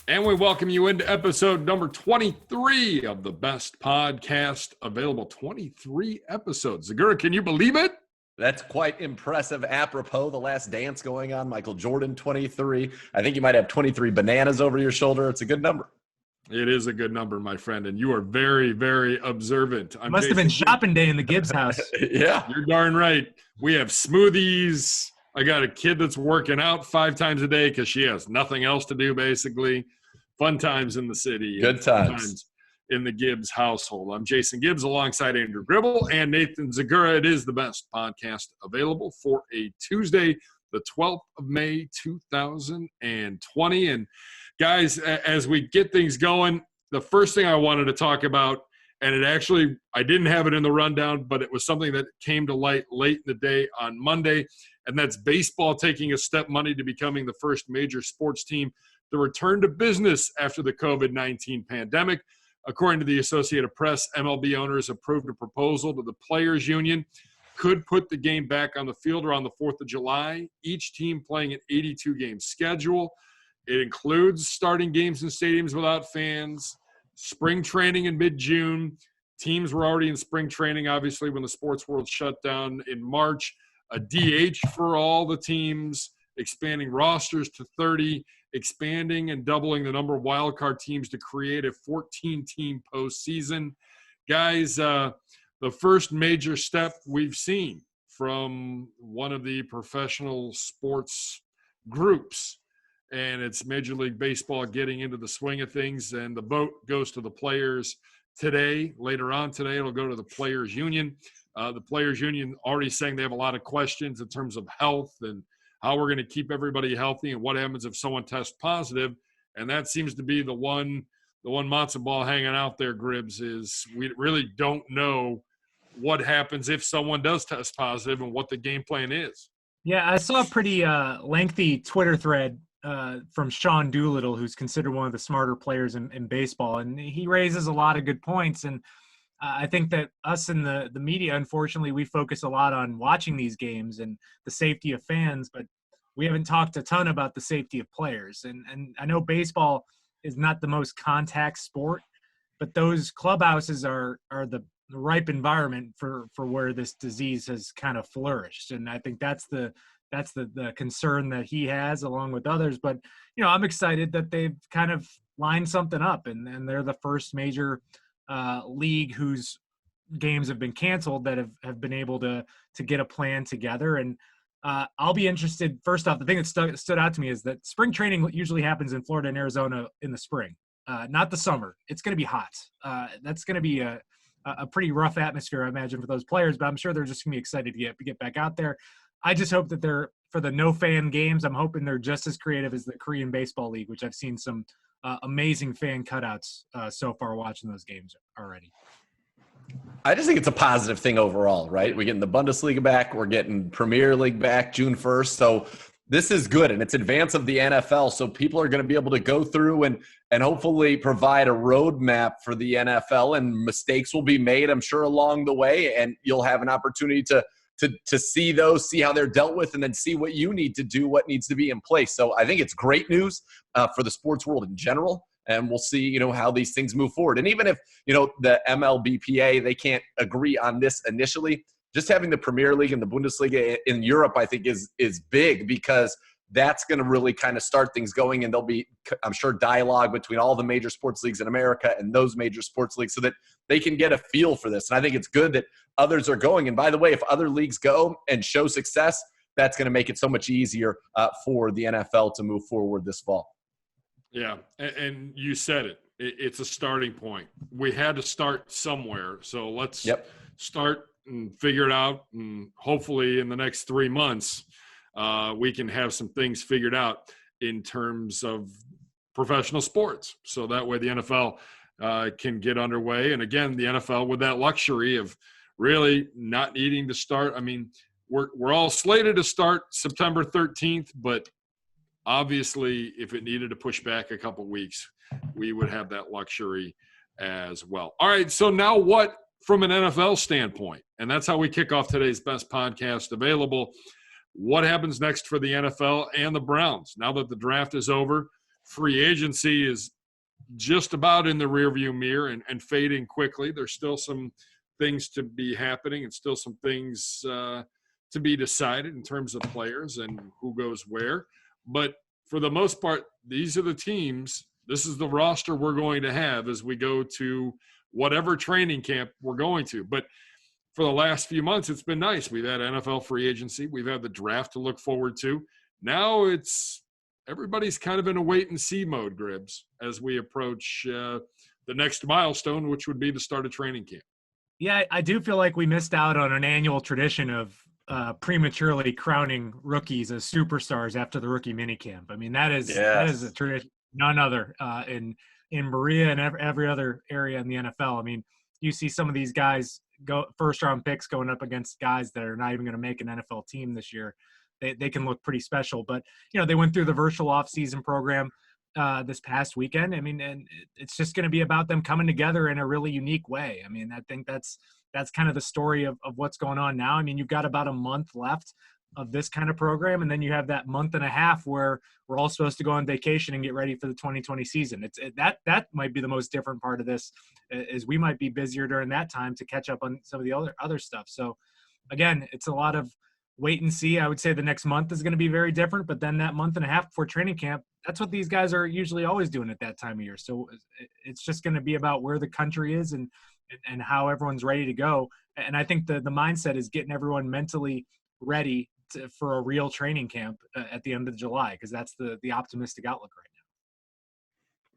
And we welcome you into episode number 23 of the best podcast available. 23 episodes. Zegura, can you believe it? That's quite impressive. Apropos the last dance going on, Michael Jordan, 23. I think you might have 23 bananas over your shoulder. It's a good number. It is a good number, my friend, and you are very, very observant. Must have been shopping day in the Gibbs house. Yeah. You're darn right. We have smoothies. I got a kid that's working out 5 times a day because she has nothing else to do, basically. Fun times in the city. Good times. Fun times in the Gibbs household. I'm Jason Gibbs alongside Andrew Gribble and Nathan Zegura. It is the best podcast available for a Tuesday, the 12th of May, 2020. And guys, as we get things going, the first thing I wanted to talk about, and I didn't have it in the rundown, but it was something that came to light late in the day on Monday, and that's baseball taking a step money to becoming the first major sports team to return to business after the COVID-19 pandemic. According to the Associated Press, MLB owners approved a proposal to the Players Union, could put the game back on the field around the 4th of July, each team playing an 82-game schedule. It includes starting games in stadiums without fans, spring training in mid-June. Teams were already in spring training, obviously, when the sports world shut down in March. A DH for all the teams, expanding rosters to 30, expanding and doubling the number of wildcard teams to create a 14-team postseason. Guys, the first major step we've seen from one of the professional sports groups, and it's Major League Baseball getting into the swing of things, and the vote goes to the players today. Later on today, it'll go to the Players Union. The Players Union already saying they have a lot of questions in terms of health and how we're going to keep everybody healthy and what happens if someone tests positive. And that seems to be the one matzo ball hanging out there, Gribs, is we really don't know what happens if someone does test positive and what the game plan is. Yeah, I saw a pretty lengthy Twitter thread from Sean Doolittle, who's considered one of the smarter players in baseball. And he raises a lot of good points. And I think that us in the media, unfortunately, we focus a lot on watching these games and the safety of fans, but we haven't talked a ton about the safety of players. And I know baseball is not the most contact sport, but those clubhouses are the ripe environment for where this disease has kind of flourished. And I think that's the concern that he has along with others. But, I'm excited that they've kind of lined something up and they're the first major league whose games have been canceled that have been able to get a plan together. And I'll be interested. First off, the thing that stood out to me is that spring training usually happens in Florida and Arizona in the spring, not the summer. It's going to be hot. That's going to be a pretty rough atmosphere, I imagine, for those players, but I'm sure they're just going to be excited to get back out there. I just hope that they're, for the no-fan games, I'm hoping they're just as creative as the Korean Baseball League, which I've seen some amazing fan cutouts so far watching those games already. I just think it's a positive thing overall, right? We're getting the Bundesliga back. We're getting Premier League back June 1st. So this is good, and it's advance of the NFL. So people are going to be able to go through and hopefully provide a roadmap for the NFL, and mistakes will be made, I'm sure, along the way, and you'll have an opportunity to see those, see how they're dealt with, and then see what you need to do, what needs to be in place. So I think it's great news for the sports world in general, and we'll see, how these things move forward. And even if, the MLBPA, they can't agree on this initially, just having the Premier League and the Bundesliga in Europe, I think is big, because that's going to really kind of start things going, and there'll be, I'm sure, dialogue between all the major sports leagues in America and those major sports leagues so that they can get a feel for this. And I think it's good that others are going. And by the way, if other leagues go and show success, that's going to make it so much easier for the NFL to move forward this fall. Yeah, and you said it. It's a starting point. We had to start somewhere, so let's start and figure it out, and hopefully in the next 3 months we can have some things figured out in terms of professional sports, so that way the NFL can get underway. And again, the NFL with that luxury of really not needing to start. I mean, we're all slated to start September 13th, but obviously if it needed to push back a couple weeks, we would have that luxury as well. All right, so now what from an NFL standpoint? And that's how we kick off today's best podcast available. What happens next for the NFL and the Browns? Now that the draft is over, free agency is just about in the rearview mirror and fading quickly. There's still some things to be happening and still some things to be decided in terms of players and who goes where. But for the most part, these are the teams. This is the roster we're going to have as we go to whatever training camp we're going to. But for the last few months, it's been nice. We've had NFL free agency. We've had the draft to look forward to. Now everybody's kind of in a wait-and-see mode, Gribbs, as we approach the next milestone, which would be the start of training camp. Yeah, I do feel like we missed out on an annual tradition of prematurely crowning rookies as superstars after the rookie minicamp. I mean, that is a tradition, none other in Berea and every other area in the NFL. I mean, you see some of these guys go first-round picks going up against guys that are not even going to make an NFL team this year. They can look pretty special. But, they went through the virtual off-season program this past weekend. I mean, and it's just going to be about them coming together in a really unique way. I mean, I think that's kind of the story of what's going on now. I mean, you've got about a month left of this kind of program, and then you have that month and a half where we're all supposed to go on vacation and get ready for the 2020 season. That might be the most different part of this, is we might be busier during that time to catch up on some of the other stuff. So, again, it's a lot of wait and see. I would say the next month is going to be very different, but then that month and a half before training camp, that's what these guys are usually always doing at that time of year. So it's just going to be about where the country is and how everyone's ready to go. And I think the mindset is getting everyone mentally ready for a real training camp at the end of July, because that's the optimistic outlook right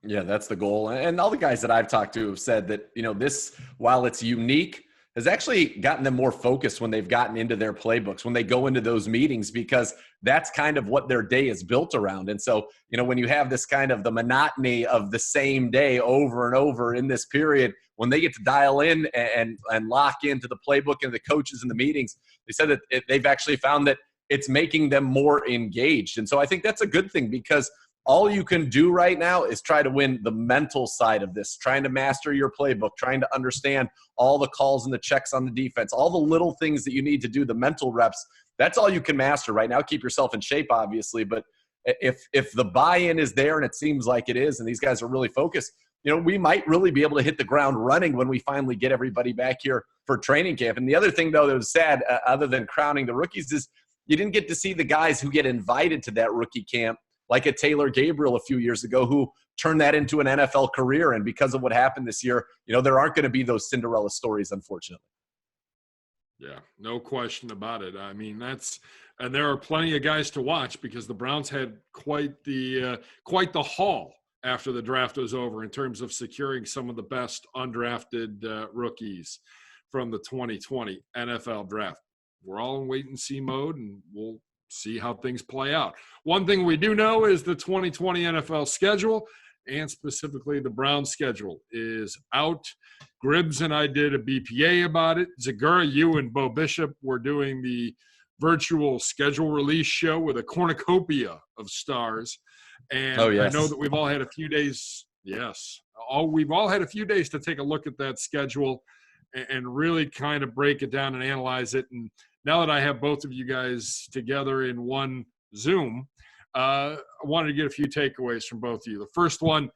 now. Yeah, that's the goal. And all the guys that I've talked to have said that, this, while it's unique, has actually gotten them more focused when they've gotten into their playbooks, when they go into those meetings, because that's kind of what their day is built around. And so, when you have this kind of the monotony of the same day over and over in this period, when they get to dial in and lock into the playbook and the coaches in the meetings, they said that they've actually found that it's making them more engaged. And so I think that's a good thing, because all you can do right now is try to win the mental side of this, trying to master your playbook, trying to understand all the calls and the checks on the defense, all the little things that you need to do, the mental reps. That's all you can master right now. Keep yourself in shape, obviously, but if the buy-in is there, and it seems like it is, and these guys are really focused, we might really be able to hit the ground running when we finally get everybody back here for training camp. And the other thing, though, that was sad, other than crowning the rookies, is you didn't get to see the guys who get invited to that rookie camp, like a Taylor Gabriel a few years ago, who turned that into an NFL career. And because of what happened this year, there aren't going to be those Cinderella stories, unfortunately. Yeah, no question about it. I mean, and there are plenty of guys to watch, because the Browns had quite the haul after the draft was over in terms of securing some of the best undrafted rookies from the 2020 NFL draft. We're all in wait-and-see mode, and we'll see how things play out. One thing we do know is the 2020 NFL schedule, and specifically the Browns schedule, is out. Gribbs and I did a BPA about it. Zegura, you and Bo Bishop were doing the virtual schedule release show with a cornucopia of stars. And I know that we've all had a few days. Yes. We've all had a few days to take a look at that schedule and really kind of break it down and analyze it. And now that I have both of you guys together in one Zoom, I wanted to get a few takeaways from both of you. The first one,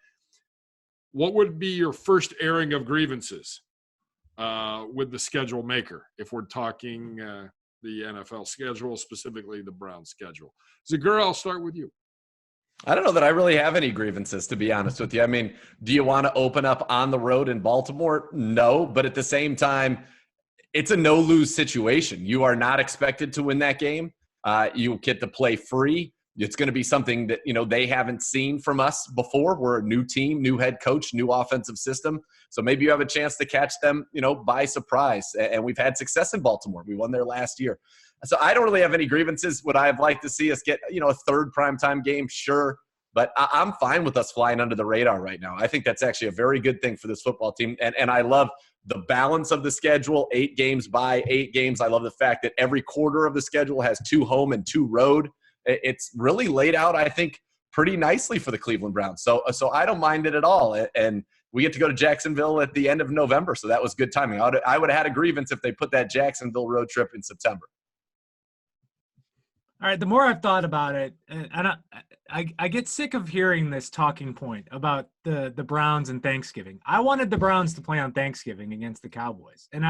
what would be your first airing of grievances with the schedule maker, if we're talking the NFL schedule, specifically the Browns schedule? Zegura, I'll start with you. I don't know that I really have any grievances, to be honest with you. I mean, do you want to open up on the road in Baltimore? No, but at the same time, it's a no-lose situation. You are not expected to win that game. You get to play free. It's going to be something that, they haven't seen from us before. We're a new team, new head coach, new offensive system. So maybe you have a chance to catch them, by surprise. And we've had success in Baltimore. We won there last year. So I don't really have any grievances. Would I have liked to see us get, a third primetime game? Sure. But I'm fine with us flying under the radar right now. I think that's actually a very good thing for this football team. And I love the balance of the schedule, 8 games by 8 games. I love the fact that every quarter of the schedule has 2 home and 2 road. It's really laid out, I think, pretty nicely for the Cleveland Browns. So I don't mind it at all. And we get to go to Jacksonville at the end of November, so that was good timing. I would have had a grievance if they put that Jacksonville road trip in September. All right, the more I've thought about it, and I get sick of hearing this talking point about the Browns and Thanksgiving. I wanted the Browns to play on Thanksgiving against the Cowboys, and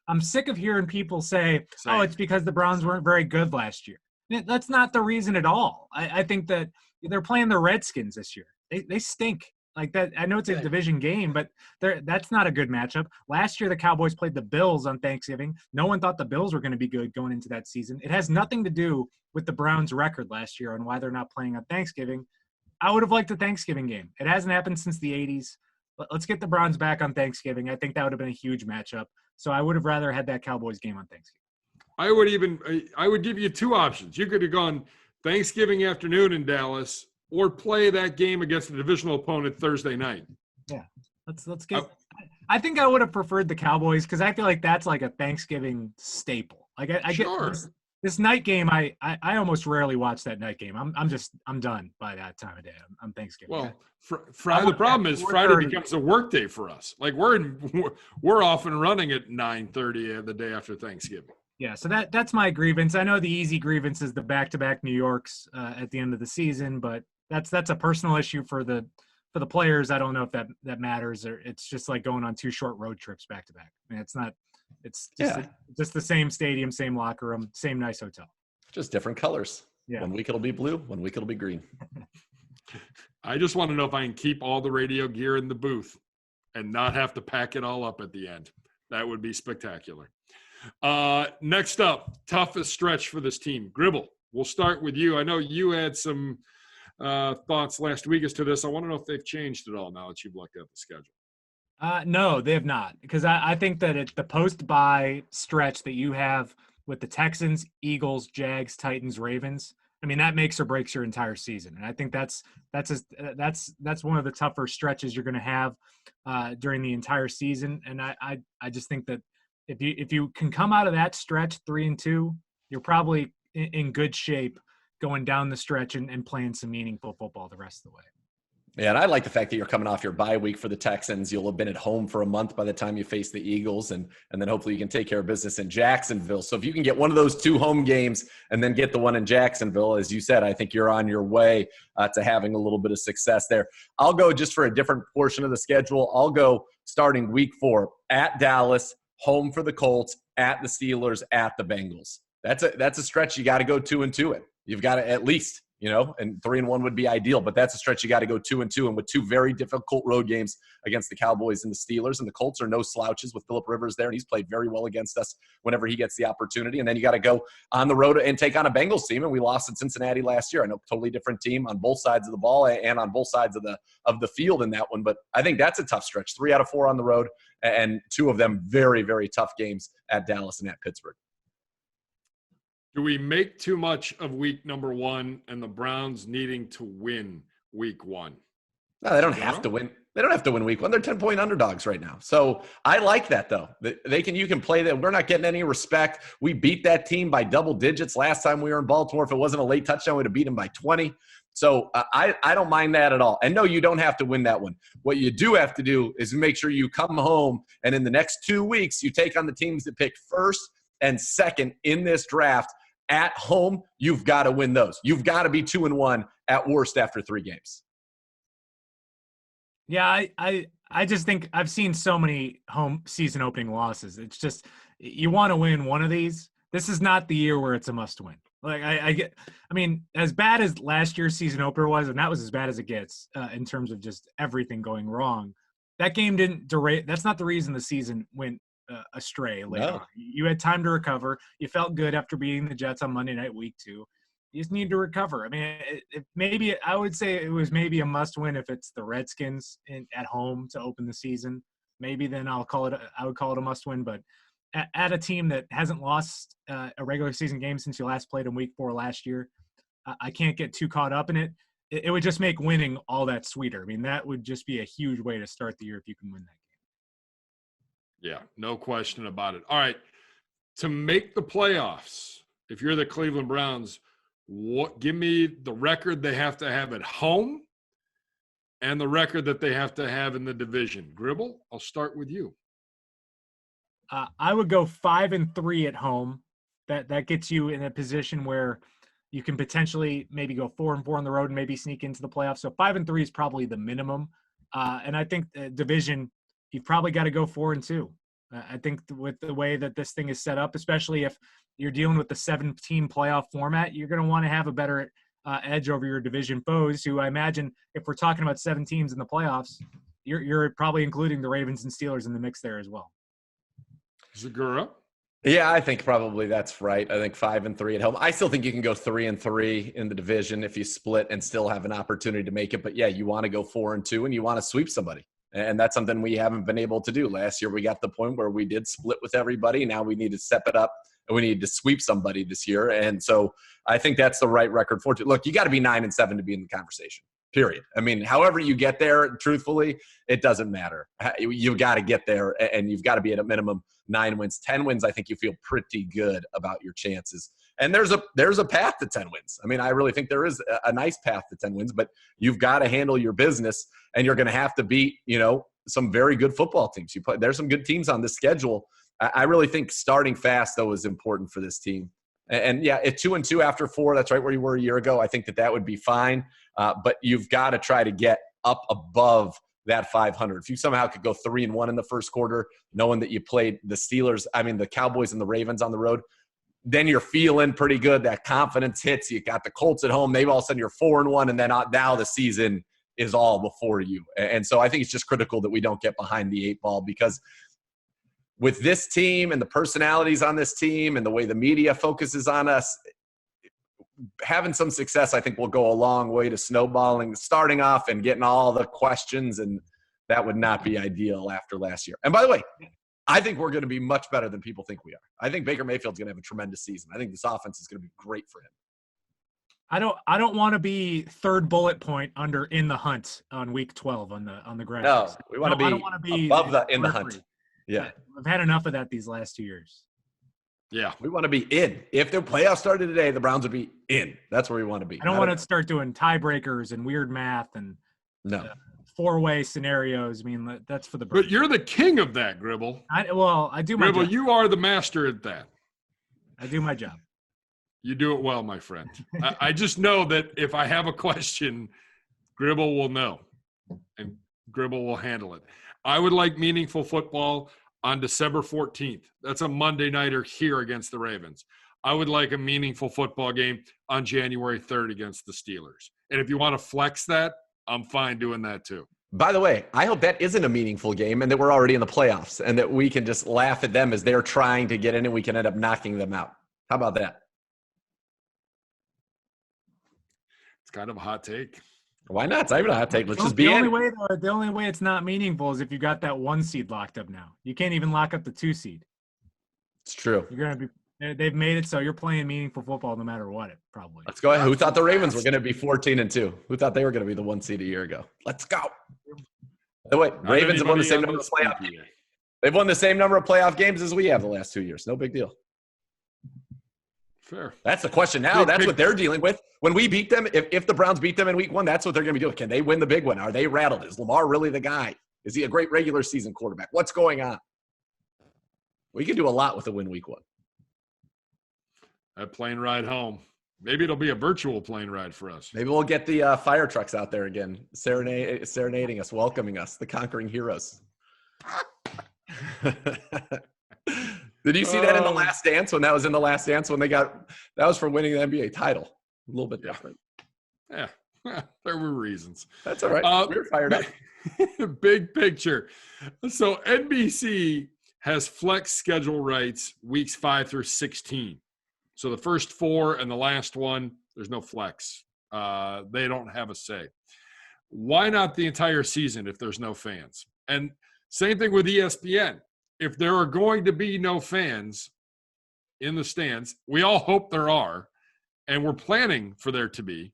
I'm sick of hearing people say, "Oh, it's because the Browns weren't very good last year." That's not the reason at all. I think that they're playing the Redskins this year. They stink. Like that, I know it's a division game, but that's not a good matchup. Last year, the Cowboys played the Bills on Thanksgiving. No one thought the Bills were going to be good going into that season. It has nothing to do with the Browns' record last year and why they're not playing on Thanksgiving. I would have liked a Thanksgiving game. It hasn't happened since the 80s. Let's get the Browns back on Thanksgiving. I think that would have been a huge matchup. So I would have rather had that Cowboys game on Thanksgiving. I would give you two options. You could have gone Thanksgiving afternoon in Dallas, or play that game against a divisional opponent Thursday night. Yeah, let's get. I think I would have preferred the Cowboys because I feel like that's like a Thanksgiving staple. Like I sure. get this night game. I almost rarely watch that night game. I'm done by that time of day. I'm Thanksgiving. Well, Friday. The problem is Friday becomes a work day for us. Like we're off and running at 9:30 the day after Thanksgiving. Yeah, so that's my grievance. I know the easy grievance is the back-to-back New Yorks at the end of the season, but that's a personal issue for the players. I don't know if that matters, or it's just like going on two short road trips back to back. I mean, it's not. It's just the same stadium, same locker room, same nice hotel. Just different colors. Yeah. 1 week it'll be blue, 1 week it'll be green. I just want to know if I can keep all the radio gear in the booth and not have to pack it all up at the end. That would be spectacular. Next up, toughest stretch for this team. Gribble, we'll start with you. I know you had some thoughts last week as to this. I want to know if they've changed at all now that you've looked at the schedule. No, they have not, because I think that it's the post-bye stretch that you have with the Texans, Eagles, Jags, Titans, Ravens. I mean, that makes or breaks your entire season, and I think that's one of the tougher stretches you're going to have during the entire season. And I just think that if you can come out of that stretch 3-2, you're probably in good shape going down the stretch and playing some meaningful football the rest of the way. Yeah, and I like the fact that you're coming off your bye week for the Texans. You'll have been at home for a month by the time you face the Eagles, and then hopefully you can take care of business in Jacksonville. So if you can get one of those two home games and then get the one in Jacksonville, as you said, I think you're on your way to having a little bit of success there. I'll go just for a different portion of the schedule. I'll go starting week 4 at Dallas, home for the Colts, at the Steelers, at the Bengals. That's a stretch you got to go 2-2 in. You've got to at least, and 3-1 would be ideal, but that's a stretch you got to go 2-2, and with two very difficult road games against the Cowboys and the Steelers, and the Colts are no slouches with Phillip Rivers there, and he's played very well against us whenever he gets the opportunity. And then you got to go on the road and take on a Bengals team, and we lost at Cincinnati last year. I know, totally different team on both sides of the ball and on both sides of the field in that one, but I think that's a tough stretch. 3 out of 4 on the road, and 2 of them very, very tough games at Dallas and at Pittsburgh. Do we make too much of week number 1 and the Browns needing to win week 1? No, they don't have to win. They don't have to win week 1. They're 10-point underdogs right now. So I like that, though. You can play that. We're not getting any respect. We beat that team by double digits last time we were in Baltimore. If it wasn't a late touchdown, we would have beat them by 20. So I don't mind that at all. And no, you don't have to win that one. What you do have to do is make sure you come home, and in the next 2 weeks, you take on the teams that picked first and second in this draft. At home, you've got to win those. You've got to be 2-1 at worst after 3 games. Yeah, I just think I've seen so many home season opening losses. It's just you want to win one of these. This is not the year where it's a must win. Like I mean, as bad as last year's season opener was, and that was as bad as it gets in terms of just everything going wrong. That game didn't derail. That's not the reason the season went astray later on. You had time to recover. You felt good after beating the Jets on Monday night, week 2. You just need to recover. I mean, maybe I would say it was maybe a must-win if it's the Redskins at home to open the season. Maybe then I would call it a must-win. But at a team that hasn't lost a regular season game since you last played in week 4 last year, I can't get too caught up in it. It would just make winning all that sweeter. I mean, that would just be a huge way to start the year if you can win that game. Yeah, no question about it. All right, to make the playoffs, if you're the Cleveland Browns, give me the record they have to have at home and the record that they have to have in the division. Gribble, I'll start with you. I would go 5-3 at home. That gets you in a position where you can potentially maybe go 4-4 on the road and maybe sneak into the playoffs. So 5-3 is probably the minimum. And I think the division, you've probably got to go 4-2. I think with the way that this thing is set up, especially if you're dealing with the 7-team playoff format, you're going to want to have a better edge over your division foes, who I imagine, if we're talking about 7 teams in the playoffs, you're probably including the Ravens and Steelers in the mix there as well. Zegura? Yeah, I think probably that's right. I think 5-3 at home. I still think you can go 3-3 in the division if you split and still have an opportunity to make it. But yeah, you want to go 4-2 and you want to sweep somebody. And that's something we haven't been able to do. Last year, we got to the point where we did split with everybody. Now we need to step it up and we need to sweep somebody this year. And so I think that's the right record for it. Look, you got to be 9-7 to be in the conversation, period. I mean, however you get there, truthfully, it doesn't matter. You've got to get there, and you've got to be at a minimum 9 wins. 10 wins, I think you feel pretty good about your chances. And there's a path to 10 wins. I mean, I really think there is a nice path to 10 wins, but you've got to handle your business, and you're going to have to beat, some very good football teams. There's some good teams on the schedule. I really think starting fast, though, is important for this team. And yeah, at 2-2 after 4, that's right where you were a year ago. I think that would be fine. But you've got to try to get up above that 500. If you somehow could go 3-1 in the first quarter, knowing that you played the Cowboys and the Ravens on the road, then you're feeling pretty good. That confidence hits. You got the Colts at home. Maybe all of a sudden you're 4-1, and then now the season is all before you. And so I think it's just critical that we don't get behind the 8 ball, because with this team and the personalities on this team and the way the media focuses on us, having some success, I think, will go a long way to snowballing, starting off and getting all the questions, and that would not be ideal after last year. And by the way, I think we're going to be much better than people think we are. I think Baker Mayfield's going to have a tremendous season. I think this offense is going to be great for him. I don't want to be third bullet point under in the hunt on week 12 on the graphics. No, we want to be above the in the hunt. Yeah. I've had enough of that these last 2 years. Yeah. We want to be in. If the playoffs started today, the Browns would be in. That's where we want to be. I don't want to start doing tiebreakers and weird math and four-way scenarios. I mean, that's for the Browns. But you're the king of that, Gribble. I do my Gribble, job. you are the master at that. I do my job. You do it well, my friend. I just know that if I have a question, Gribble will know, and Gribble will handle it. I would like meaningful football on December 14th. That's a Monday nighter here against the Ravens. I would like a meaningful football game on January 3rd against the Steelers. And if you want to flex that, I'm fine doing that too. By the way, I hope that isn't a meaningful game and that we're already in the playoffs and that we can just laugh at them as they're trying to get in and we can end up knocking them out. How about that? It's kind of a hot take. Why not? It's not even a hot take. Let's just be the only way it's not meaningful is if you got that 1 seed locked up now. You can't even lock up the 2 seed. It's true. They've made it so you're playing meaningful football no matter what, probably. Let's go ahead. Who thought the Ravens were going to be 14-2? Who thought they were going to be the 1 seed a year ago? Let's go. By the way, Ravens have won the same number of playoff games. They've won the same number of playoff games as we have the last 2 years. No big deal. Fair. That's the question now. That's what they're dealing with. When we beat them, if the Browns beat them in week 1, that's what they're going to be doing. Can they win the big one? Are they rattled? Is Lamar really the guy? Is he a great regular season quarterback? What's going on? We can do a lot with a win week 1. That plane ride home. Maybe it'll be a virtual plane ride for us. Maybe we'll get the fire trucks out there again, serenading us, welcoming us, the conquering heroes. Did you see that in The Last Dance when that was in The Last Dance when that was for winning the NBA title? A little bit different. Yeah. There were reasons. That's all right. We were fired up. Big picture. So NBC has flex schedule rights weeks 5 through 16. So the first 4 and the last one, there's no flex. They don't have a say. Why not the entire season if there's no fans? And same thing with ESPN. If there are going to be no fans in the stands, we all hope there are, and we're planning for there to be.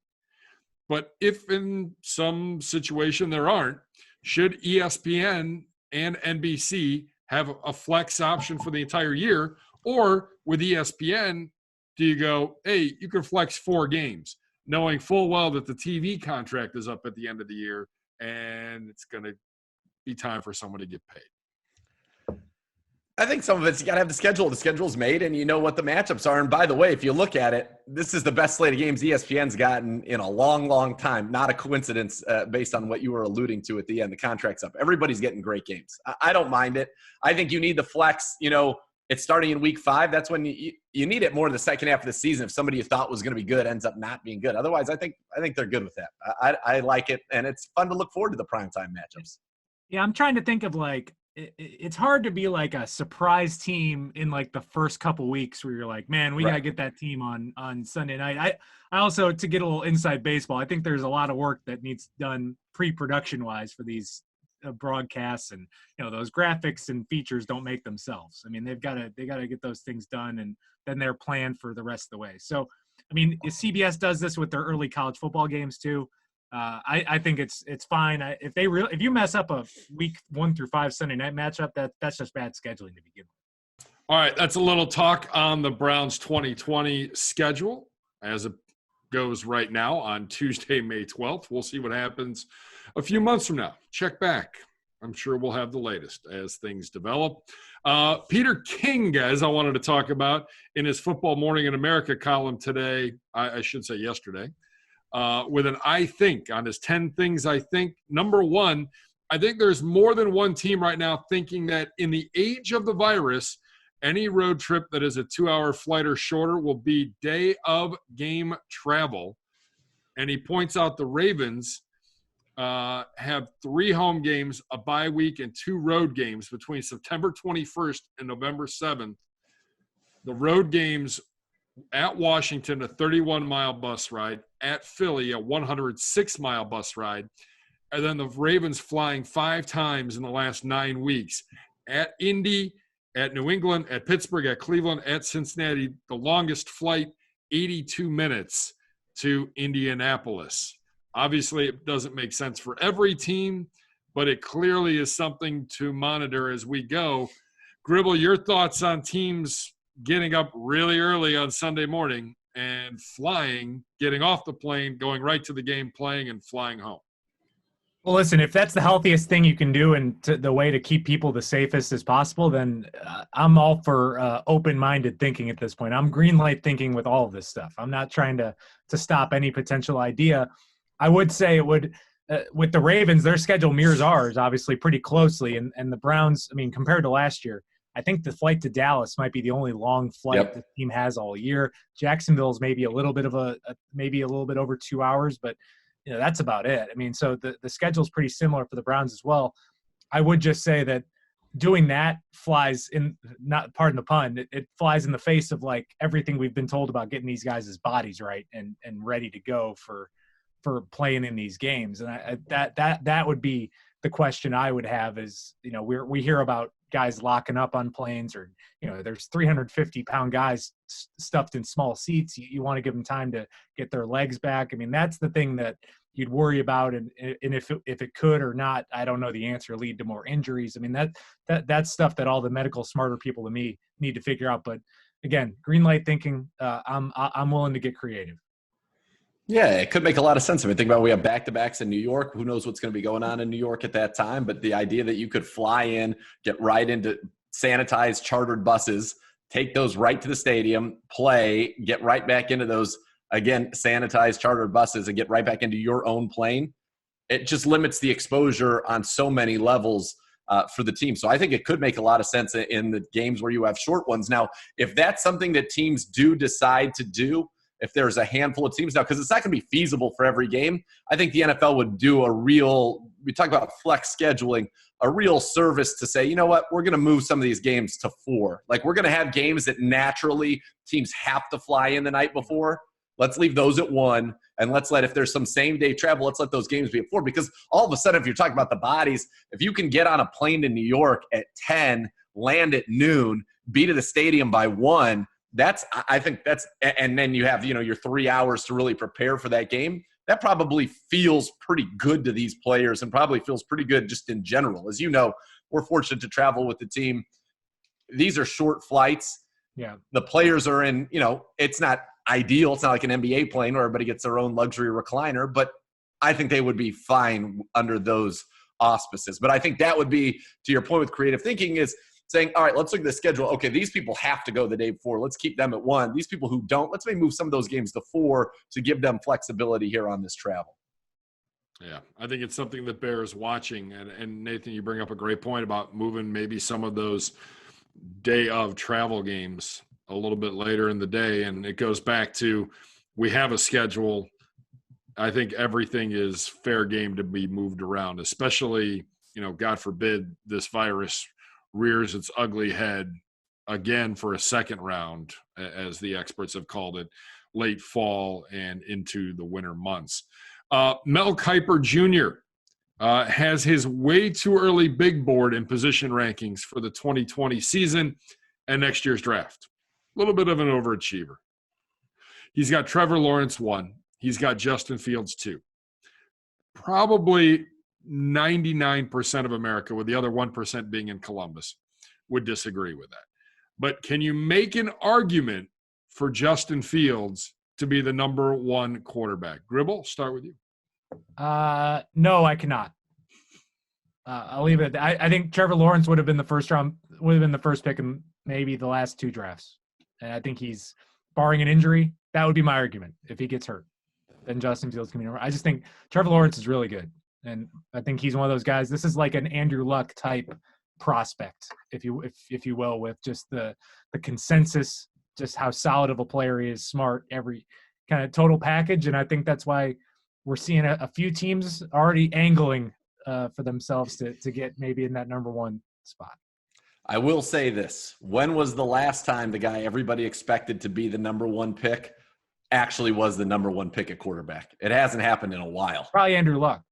But if in some situation there aren't, should ESPN and NBC have a flex option for the entire year? Or with ESPN, do you go, hey, you can flex 4 games, knowing full well that the TV contract is up at the end of the year and it's going to be time for someone to get paid? I think some of it's you got to have the schedule. The schedule's made, and you know what the matchups are. And by the way, if you look at it, this is the best slate of games ESPN's gotten in a long, long time. Not a coincidence based on what you were alluding to at the end. The contract's up. Everybody's getting great games. I don't mind it. I think you need the flex. It's starting in week 5. That's when you need it more in the second half of the season. If somebody you thought was going to be good ends up not being good. Otherwise, I think they're good with that. I like it, and it's fun to look forward to the primetime matchups. Yeah, I'm trying to think of it's hard to be like a surprise team in like the first couple weeks where you're like, man, we got to get that team on Sunday night. I also, to get a little inside baseball, I think there's a lot of work that needs done pre-production wise for these broadcasts, and those graphics and features don't make themselves. I mean, they got to get those things done, and then they're planned for the rest of the way. So, I mean, CBS does this with their early college football games too. I think it's fine. If you mess up a week 1 through 5 Sunday night matchup, that's just bad scheduling to begin with. All right, that's a little talk on the Browns 2020 schedule as it goes right now on Tuesday, May 12th. We'll see what happens a few months from now. Check back. I'm sure we'll have the latest as things develop. Peter King, guys, I wanted to talk about in his Football Morning in America column today, I should say yesterday, with an I think on his 10 things I think. Number 1, I think there's more than one team right now thinking that in the age of the virus, any road trip that is a 2-hour flight or shorter will be day of game travel. And he points out the Ravens have 3 home games, a bye week, and 2 road games between September 21st and November 7th. The road games at Washington, a 31-mile bus ride. At Philly, a 106-mile bus ride. And then the Ravens flying 5 times in the last 9 weeks. At Indy, at New England, at Pittsburgh, at Cleveland, at Cincinnati. The longest flight, 82 minutes to Indianapolis. Obviously, it doesn't make sense for every team, but it clearly is something to monitor as we go. Gribble, your thoughts on teams getting up really early on Sunday morning and flying, getting off the plane, going right to the game, playing, and flying home? Well, listen, if that's the healthiest thing you can do and the way to keep people the safest as possible, then I'm all for open-minded thinking at this point. I'm green light thinking with all of this stuff. I'm not trying to stop any potential idea. I would say it would with the Ravens, their schedule mirrors ours, obviously, pretty closely. And the Browns, I mean, compared to last year, I think the flight to Dallas might be the only long flight the team has all year. Jacksonville's maybe a little bit over 2 hours, but that's about it. I mean, so the schedule's pretty similar for the Browns as well. I would just say that doing that flies in, not pardon the pun, it flies in the face of like everything we've been told about getting these guys' bodies right and ready to go for playing in these games. And that would be the question I would have is, we hear about guys locking up on planes, or there's 350-pound guys stuffed in small seats. You want to give them time to get their legs back. I mean, that's the thing that you'd worry about, and if it could or not, I don't know the answer, lead to more injuries. I mean, that's stuff that all the medical smarter people than me need to figure out. But again, green light thinking. I'm willing to get creative. Yeah, it could make a lot of sense. I mean, think about we have back-to-backs in New York. Who knows what's going to be going on in New York at that time? But the idea that you could fly in, get right into sanitized chartered buses, take those right to the stadium, play, get right back into those, again, sanitized chartered buses and get right back into your own plane, it just limits the exposure on so many levels for the team. So I think it could make a lot of sense in the games where you have short ones. Now, if that's something that teams do decide to do, if there's a handful of teams now, because it's not going to be feasible for every game, I think the NFL would do we talk about flex scheduling, a real service to say, you know what, we're going to move some of these games to 4. Like, we're going to have games that naturally teams have to fly in the night before. Let's leave those at 1, and let's if there's some same-day travel, let's let those games be at 4. Because all of a sudden, if you're talking about the bodies, if you can get on a plane to New York at 10, land at noon, be to the stadium by 1, I think that's – and then you have, your 3 hours to really prepare for that game. That probably feels pretty good to these players and probably feels pretty good just in general. As you know, we're fortunate to travel with the team. These are short flights. Yeah. The players are in, it's not ideal. It's not like an NBA plane where everybody gets their own luxury recliner, but I think they would be fine under those auspices. But I think that would be, to your point with creative thinking, is saying, all right, let's look at the schedule. Okay, these people have to go the day before. Let's keep them at 1. These people who don't, let's maybe move some of those games to 4 to give them flexibility here on this travel. Yeah, I think it's something that bears watching. And Nathan, you bring up a great point about moving maybe some of those day of travel games a little bit later in the day. And it goes back to, we have a schedule. I think everything is fair game to be moved around, especially, God forbid this virus rears its ugly head again for a second round, as the experts have called it, late fall and into the winter months. Mel Kiper Jr. Has his way too early big board in position rankings for the 2020 season and next year's draft. A little bit of an overachiever. He's got Trevor Lawrence 1. He's got Justin Fields 2. Probably 99% of America, with the other 1% being in Columbus, would disagree with that. But can you make an argument for Justin Fields to be the number 1 quarterback? Gribble, start with you. No, I cannot. I'll leave it at that. I think Trevor Lawrence would have been the first pick in maybe the last 2 drafts. And I think he's, barring an injury, that would be my argument. If he gets hurt, then Justin Fields can be number. I just think Trevor Lawrence is really good. And I think he's one of those guys. This is like an Andrew Luck type prospect, if you will, with just the consensus, just how solid of a player he is, smart, every kind of total package. And I think that's why we're seeing a few teams already angling for themselves to get maybe in that number 1 spot. I will say this. When was the last time the guy everybody expected to be the number 1 pick actually was the number 1 pick at quarterback? It hasn't happened in a while. Probably Andrew Luck.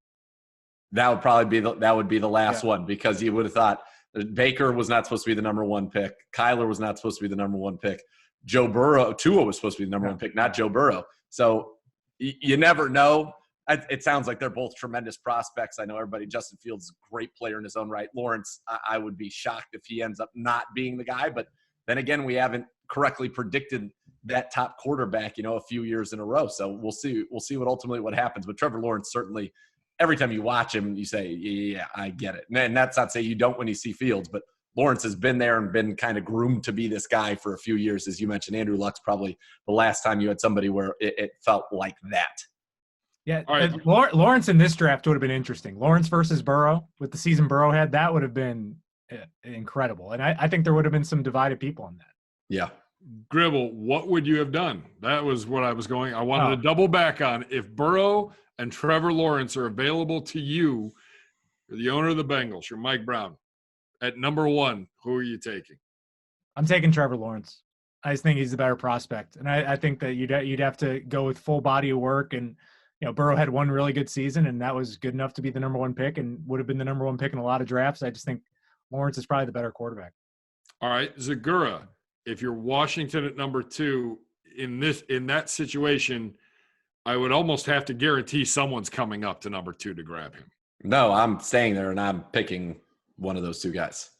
That would probably be the last one, because you would have thought Baker was not supposed to be the number 1 pick. Kyler was not supposed to be the number 1 pick. Tua was supposed to be the number 1 pick, not Joe Burrow. So you never know. It sounds like they're both tremendous prospects. I know everybody. Justin Fields is a great player in his own right. Lawrence, I would be shocked if he ends up not being the guy. But then again, we haven't correctly predicted that top quarterback, a few years in a row. So we'll see. We'll see what happens. But Trevor Lawrence, certainly, every time you watch him, you say, yeah, I get it. And that's not to say you don't when you see Fields, but Lawrence has been there and been kind of groomed to be this guy for a few years. As you mentioned, Andrew Luck's probably the last time you had somebody where it felt like that. Yeah, right. Lawrence in this draft would have been interesting. Lawrence versus Burrow, with the season Burrow had, that would have been incredible. And I think there would have been some divided people on that. Yeah. Gribble, what would you have done? That was what I was going. I wanted to double back on. If Burrow and Trevor Lawrence are available to you, you're the owner of the Bengals, you're Mike Brown. At number 1, who are you taking? I'm taking Trevor Lawrence. I just think he's the better prospect. And I think that you'd have to go with full body of work. And, Burrow had one really good season, and that was good enough to be the number 1 pick and would have been the number 1 pick in a lot of drafts. I just think Lawrence is probably the better quarterback. All right, Zegura, if you're Washington at number 2, in that situation, I would almost have to guarantee someone's coming up to number 2 to grab him. No, I'm staying there, and I'm picking one of those 2 guys.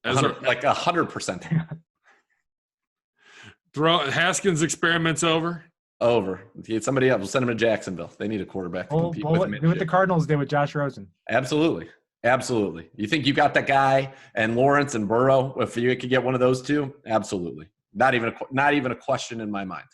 Like 100%. Haskins' experiment's over? Over. Somebody else. We'll send him to Jacksonville. They need a quarterback to compete with him. Do what the Cardinals did with Josh Rosen. Absolutely. Absolutely. You think you got that guy and Lawrence and Burrow, if you could get one of those 2? Absolutely. Not even a question in my mind.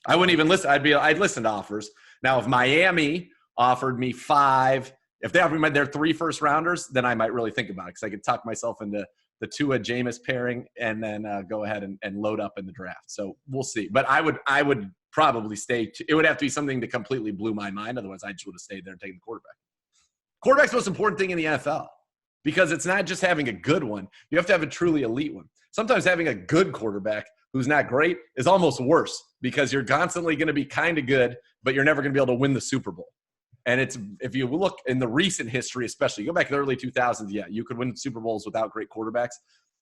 I wouldn't even listen. I'd listen to offers. Now, if Miami offered me 5, if they offered me their 3 first-rounders, then I might really think about it, because I could talk myself into the Tua Jameis pairing and then go ahead and load up in the draft. So we'll see. But I would probably stay. It would have to be something that completely blew my mind. Otherwise, I just would have stayed there and taken the quarterback. Quarterback's the most important thing in the NFL, because it's not just having a good one. You have to have a truly elite one. Sometimes having a good quarterback who's not great is almost worse, because you're constantly going to be kind of good, but you're never going to be able to win the Super Bowl. And if you look in the recent history, especially, go back to the early 2000s, yeah, you could win Super Bowls without great quarterbacks.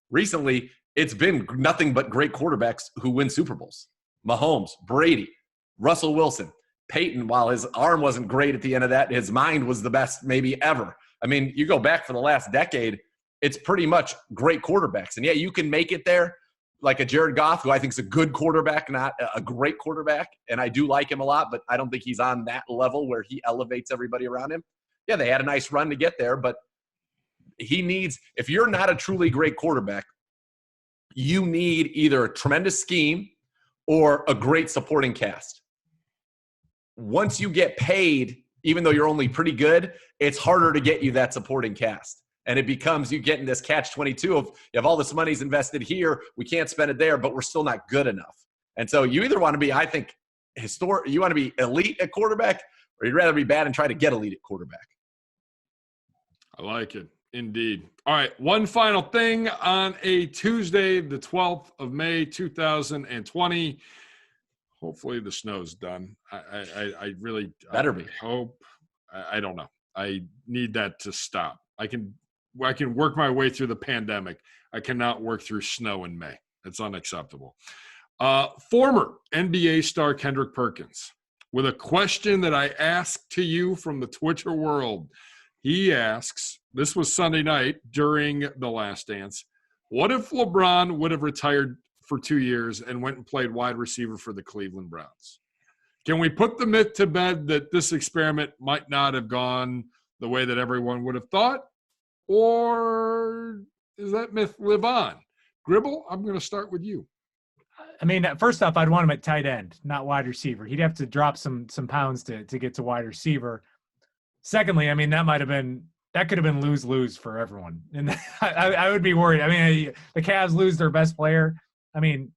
Recently, it's been nothing but great quarterbacks who win Super Bowls. Mahomes, Brady, Russell Wilson, Peyton, while his arm wasn't great at the end of that, his mind was the best maybe ever. I mean, you go back for the last decade, it's pretty much great quarterbacks. And, yeah, you can make it there, like a Jared Goff, who I think is a good quarterback, not a great quarterback. And I do like him a lot, but I don't think he's on that level where he elevates everybody around him. Yeah, they had a nice run to get there, but he needs, if you're not a truly great quarterback, you need either a tremendous scheme or a great supporting cast. Once you get paid, even though you're only pretty good, it's harder to get you that supporting cast. And it becomes you get in this catch-22 of you have all this money's invested here, we can't spend it there, but we're still not good enough. And so you either want to be, I think, you want to be elite at quarterback, or you'd rather be bad and try to get elite at quarterback. I like it. Indeed. All right. One final thing on a Tuesday, the 12th of May, 2020. Hopefully the snow's done. I really better be. Hope. I don't know. I need that to stop. I can work my way through the pandemic. I cannot work through snow in May. It's unacceptable. Former NBA star Kendrick Perkins, with a question that I asked to you from the Twitter world. He asks, this was Sunday night during The Last Dance, what if LeBron would have retired for 2 years and went and played wide receiver for the Cleveland Browns? Can we put the myth to bed that this experiment might not have gone the way that everyone would have thought? Or does that myth live on? Gribble, I'm going to start with you. I mean, first off, I'd want him at tight end, not wide receiver. He'd have to drop some pounds to get to wide receiver. Secondly, I mean, that could have been lose-lose for everyone. And I would be worried. I mean, the Cavs lose their best player. I mean,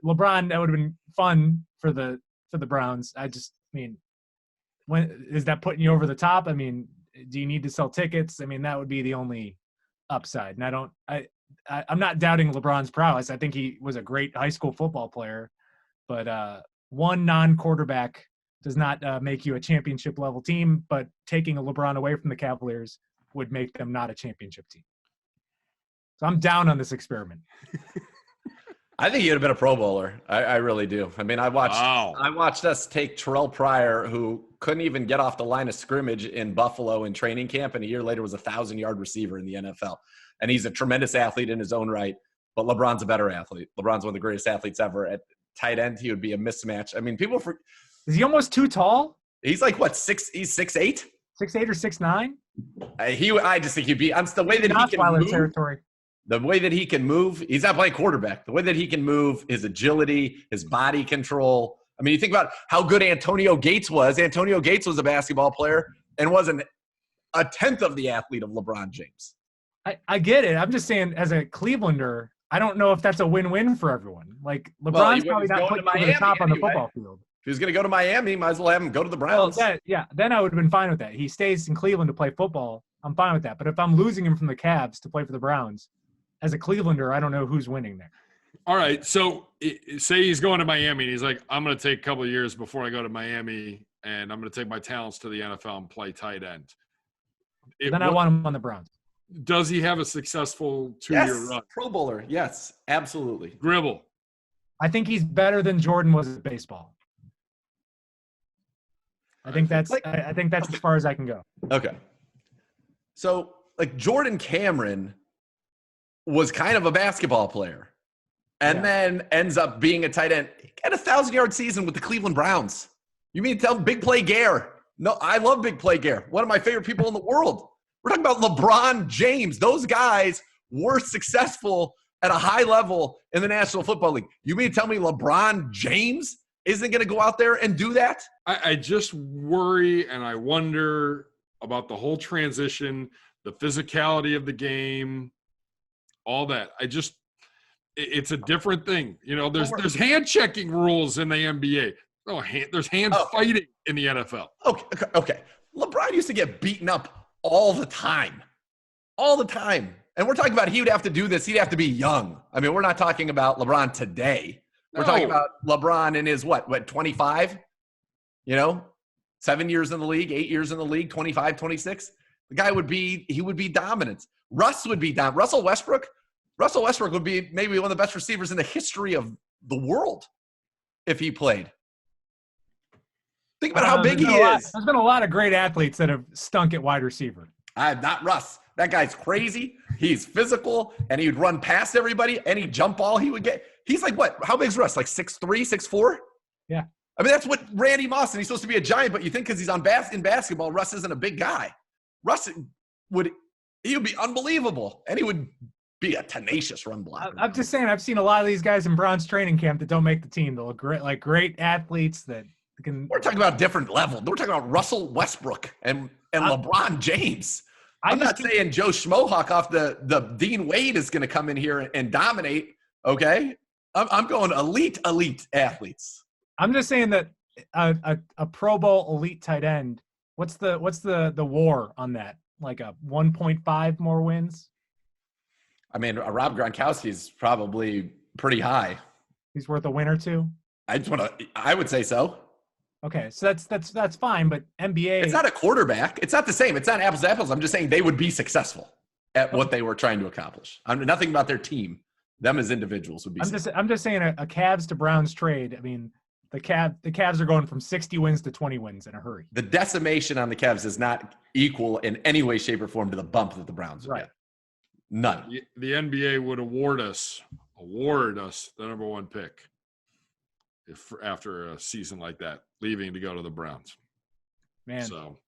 LeBron, that would have been fun for the Browns. When is that putting you over the top? I mean, do you need to sell tickets? I mean, that would be the only upside. And I'm not doubting LeBron's prowess. I think he was a great high school football player, but one non-quarterback does not make you a championship level team, but taking a LeBron away from the Cavaliers would make them not a championship team. So I'm down on this experiment. I think he'd have been a Pro Bowler. I really do. I mean, I watched us take Terrell Pryor, who couldn't even get off the line of scrimmage in Buffalo in training camp, and a year later was a 1,000-yard receiver in the NFL. And he's a tremendous athlete in his own right, but LeBron's a better athlete. LeBron's one of the greatest athletes ever. At tight end, he would be a mismatch. I mean, is he almost too tall? He's like what, he's 6'8"? 6'8" or 6'9"? I just think he'd be. The way that he can move. Territory. The way that he can move, he's not playing quarterback. The way that he can move, his agility, his body control. I mean, you think about how good Antonio Gates was. Antonio Gates was a basketball player and wasn't a tenth of the athlete of LeBron James. I get it. I'm just saying, as a Clevelander, I don't know if that's a win-win for everyone. Like, LeBron's probably not putting over the top on the football field. If he was going to go to Miami, might as well have him go to the Browns. Well, then I would have been fine with that. He stays in Cleveland to play football. I'm fine with that. But if I'm losing him from the Cavs to play for the Browns, as a Clevelander, I don't know who's winning there. All right. So say he's going to Miami and he's like, I'm going to take a couple of years before I go to Miami and I'm going to take my talents to the NFL and play tight end. I want him on the Browns. Does he have a successful 2-year run? Pro Bowler. Yes, absolutely. Gribble. I think he's better than Jordan was at baseball. I think that's as far as I can go. Okay. So, like, Jordan Cameron was kind of a basketball player and then ends up being a tight end. He had a 1,000-yard season with the Cleveland Browns. You mean tell Big Play Gare? No, I love Big Play Gare. One of my favorite people in the world. We're talking about LeBron James. Those guys were successful at a high level in the National Football League. You mean to tell me LeBron James isn't going to go out there and do that? I just worry and I wonder about the whole transition, the physicality of the game, all that. It's a different thing. You know, there's hand checking rules in the NBA. There's hand fighting in the NFL. Okay. LeBron used to get beaten up all the time. And we're talking about he would have to do this. He'd have to be young. I mean, we're not talking about LeBron today. We're talking about LeBron in his, 25? 7 years in the league, 8 years in the league, 25, 26. The guy would be dominant. Russ would be dominant. Russell Westbrook would be maybe one of the best receivers in the history of the world if he played. Think about how big he is. There's been a lot of great athletes that have stunk at wide receiver. Not Russ. That guy's crazy. He's physical, and he would run past everybody. Any jump ball he would get. He's like what? How big is Russ? Like 6'3", 6'4"? Yeah. I mean, that's what Randy Moss, and he's supposed to be a giant, but you think because he's in basketball, Russ isn't a big guy. Russ would He would be unbelievable, and he would be a tenacious run blocker. I'm just saying, I've seen a lot of these guys in Browns training camp that don't make the team. They look great, like great athletes that can. We're talking about a different level. We're talking about Russell Westbrook and LeBron James. I'm not saying Joe Schmohawk off the Dean Wade is going to come in here and dominate. Okay, I'm going elite athletes. I'm just saying that a Pro Bowl elite tight end. What's the WAR on that? Like a 1.5 more wins? I mean, Rob Gronkowski is probably pretty high. He's worth a win or two. I would say so. Okay, so that's fine, but NBA. It's not a quarterback. It's not the same. It's not apples to apples. I'm just saying they would be successful at what they were trying to accomplish. Nothing about their team. Them as individuals would be. I'm just saying a Cavs to Browns trade. I mean, the Cavs are going from 60 wins to 20 wins in a hurry. The decimation on the Cavs is not equal in any way, shape, or form to the bump that the Browns would get. None. The NBA would award us the number one pick after a season like that, leaving to go to the Browns. Man. So,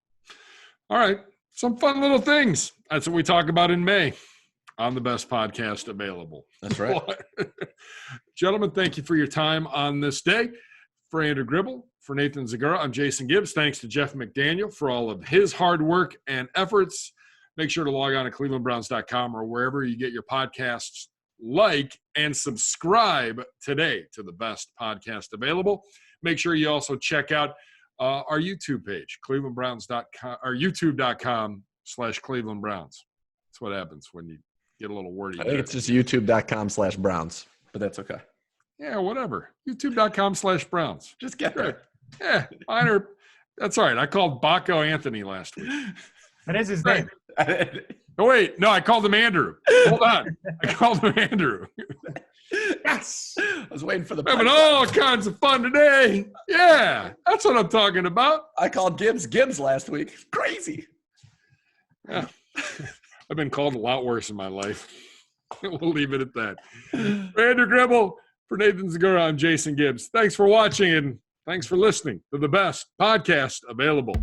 all right. Some fun little things. That's what we talk about in May on the best podcast available. That's right. Gentlemen, thank you for your time on this day. For Andrew Gribble, for Nathan Zegura, I'm Jason Gibbs. Thanks to Jeff McDaniel for all of his hard work and efforts. Make sure to log on to clevelandbrowns.com or wherever you get your podcasts. Like and subscribe today to the best podcast available. Make sure you also check out our YouTube page, clevelandbrowns.com or youtube.com/clevelandbrowns. That's what happens when you get a little wordy. I think it's just youtube.com/Browns, but that's okay. Yeah, whatever. youtube.com/Browns. Just get there. Yeah, minor. That's all right. I called Baco Anthony last week. That is his name. Oh, wait. No, I called him Andrew. Hold on. I called him Andrew. Yes. I was waiting for the having all kinds of fun today. Yeah, that's what I'm talking about. I called Gibbs last week. Crazy. Yeah. I've been called a lot worse in my life. We'll leave it at that. For Andrew Gribble, for Nathan Zegura, I'm Jason Gibbs. Thanks for watching and thanks for listening to the best podcast available.